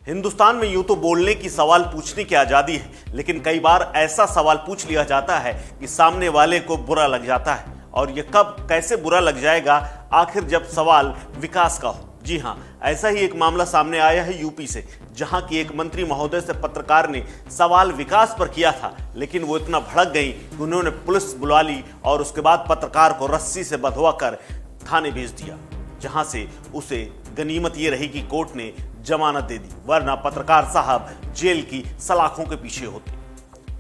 हिंदुस्तान में यूं तो बोलने की, सवाल पूछने की आजादी है, लेकिन कई बार ऐसा सवाल पूछ लिया जाता है कि सामने वाले को बुरा लग जाता है। और ये कब कैसे बुरा लग जाएगा, आखिर जब सवाल विकास का हो। जी हां, ऐसा ही एक मामला सामने आया है यूपी से, जहां की एक मंत्री महोदय से पत्रकार ने सवाल विकास पर किया था, लेकिन वो इतना भड़क गई कि उन्होंने पुलिस बुला ली और उसके बाद पत्रकार को रस्सी से बंधवा कर थाने भेज दिया, जहां से उसे गनीमत ये रही कि कोर्ट ने जमानत दे दी, वरना पत्रकार साहब जेल की सलाखों के पीछे होते।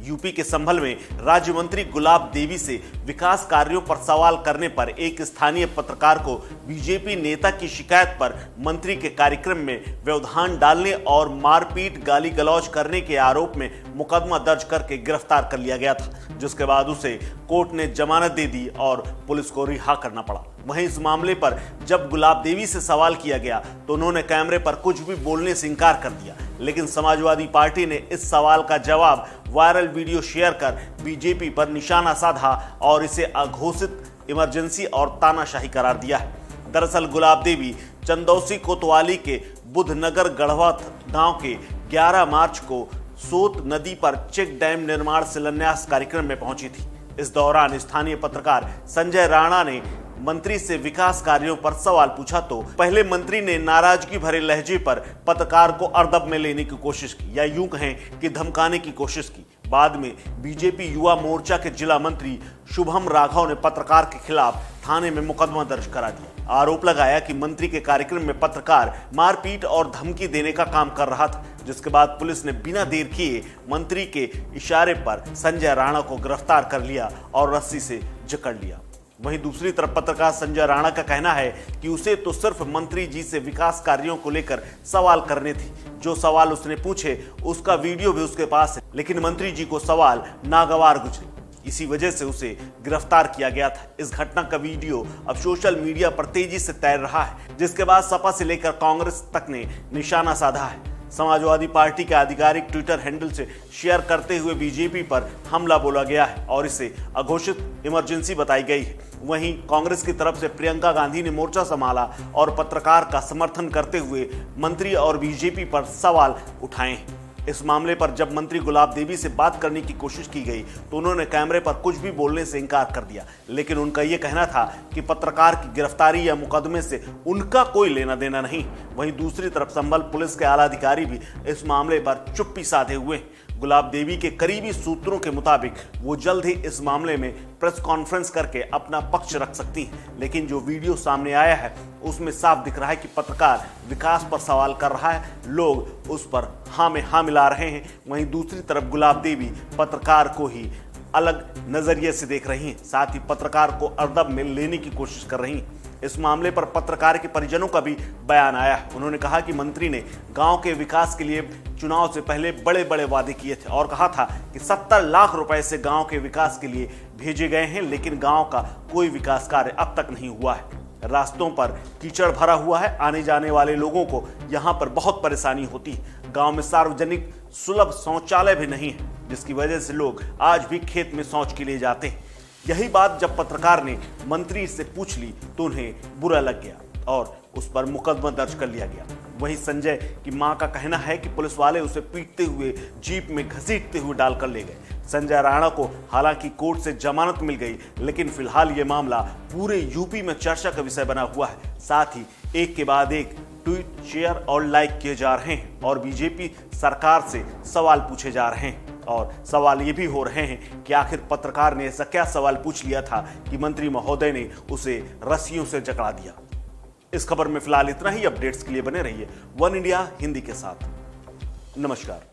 यूपी के संभल में राज्य मंत्री गुलाब देवी से विकास कार्यों पर सवाल करने पर एक स्थानीय पत्रकार को बीजेपी नेता की शिकायत पर मंत्री के कार्यक्रम में व्यवधान डालने और मारपीट, गाली गलौज करने के आरोप में मुकदमा दर्ज करके गिरफ्तार कर लिया गया था, जिसके बाद उसे कोर्ट ने जमानत दे दी और पुलिस को रिहा करना पड़ा। वहीं इस मामले पर जब गुलाब देवी से सवाल किया गया तो उन्होंने कैमरे पर कुछ भी बोलने से इनकार कर दिया, लेकिन समाजवादी पार्टी ने इस सवाल का जवाब वायरल वीडियो शेयर कर बीजेपी पर निशाना साधा और इसे अघोषित इमरजेंसी और तानाशाही करार दिया है। दरअसल गुलाब देवी चंदौसी कोतवाली के बुधनगर गढ़वा गांव के 11 मार्च को सोत नदी पर चेक डैम निर्माण शिलान्यास कार्यक्रम में पहुंची थी। इस दौरान स्थानीय पत्रकार संजय राणा ने मंत्री से विकास कार्यों पर सवाल पूछा तो पहले मंत्री ने नाराजगी भरे लहजे पर पत्रकार को अर्दब में लेने की कोशिश की, या यूं कहें कि धमकाने की कोशिश की। बाद में बीजेपी युवा मोर्चा के जिला मंत्री शुभम राघव ने पत्रकार के खिलाफ थाने में मुकदमा दर्ज करा दिया। आरोप लगाया कि मंत्री के कार्यक्रम में पत्रकार मारपीट और धमकी देने का काम कर रहा था, जिसके बाद पुलिस ने बिना देर किए मंत्री के इशारे पर संजय राणा को गिरफ्तार कर लिया और रस्सी से जकड़ लिया। वहीं दूसरी तरफ पत्रकार संजय राणा का कहना है कि उसे तो सिर्फ मंत्री जी से विकास कार्यों को लेकर सवाल करने थे। जो सवाल उसने पूछे उसका वीडियो भी उसके पास है, लेकिन मंत्री जी को सवाल नागवार गुजरे, इसी वजह से उसे गिरफ्तार किया गया था। इस घटना का वीडियो अब सोशल मीडिया पर तेजी से तैर रहा है, जिसके बाद सपा से लेकर कांग्रेस तक ने निशाना साधा है। समाजवादी पार्टी के आधिकारिक ट्विटर हैंडल से शेयर करते हुए बीजेपी पर हमला बोला गया है और इसे अघोषित इमरजेंसी बताई गई है। वहीं कांग्रेस की तरफ से प्रियंका गांधी ने मोर्चा संभाला और पत्रकार का समर्थन करते हुए मंत्री और बीजेपी पर सवाल उठाए हैं। इस मामले पर जब मंत्री गुलाब देवी से बात करने की कोशिश की गई तो उन्होंने कैमरे पर कुछ भी बोलने से इनकार कर दिया, लेकिन उनका यह कहना था कि पत्रकार की गिरफ्तारी या मुकदमे से उनका कोई लेना देना नहीं। वहीं दूसरी तरफ संभल पुलिस के आला अधिकारी भी इस मामले पर चुप्पी साधे हुए हैं। गुलाब देवी के करीबी सूत्रों के मुताबिक वो जल्द ही इस मामले में प्रेस कॉन्फ्रेंस करके अपना पक्ष रख सकती हैं, लेकिन जो वीडियो सामने आया है उसमें साफ दिख रहा है कि पत्रकार विकास पर सवाल कर रहा है, लोग उस पर हाँ में हाँ मिला रहे हैं। वहीं दूसरी तरफ गुलाब देवी पत्रकार को ही अलग नजरिए से देख रही हैं, साथ ही पत्रकार को अर्दब में लेने की कोशिश कर रही हैं। इस मामले पर पत्रकार के परिजनों का भी बयान आया है। उन्होंने कहा कि मंत्री ने गांव के विकास के लिए चुनाव से पहले बड़े बड़े वादे किए थे और कहा था कि 70 लाख रुपए से गांव के विकास के लिए भेजे गए हैं, लेकिन गांव का कोई विकास कार्य अब तक नहीं हुआ है। रास्तों पर कीचड़ भरा हुआ है, आने जाने वाले लोगों को यहाँ पर बहुत परेशानी होती है। गांव में सार्वजनिक सुलभ शौचालय भी नहीं है, जिसकी वजह से लोग आज भी खेत में शौच के लिए जाते हैं। यही बात जब पत्रकार ने मंत्री से पूछ ली तो उन्हें बुरा लग गया और उस पर मुकदमा दर्ज कर लिया गया। वहीं संजय की मां का कहना है कि पुलिस वाले उसे पीटते हुए जीप में घसीटते हुए डालकर ले गए। संजय राणा को हालांकि कोर्ट से जमानत मिल गई, लेकिन फिलहाल ये मामला पूरे यूपी में चर्चा का विषय बना हुआ है। साथ ही एक के बाद एक ट्वीट, शेयर और लाइक किए जा रहे हैं और बीजेपी सरकार से सवाल पूछे जा रहे हैं। और सवाल ये भी हो रहे हैं कि आखिर पत्रकार ने ऐसा क्या सवाल पूछ लिया था कि मंत्री महोदय ने उसे रस्सियों से जकड़ा दिया। इस खबर में फिलहाल इतना ही। अपडेट्स के लिए बने रहिए वन इंडिया हिंदी के साथ। नमस्कार।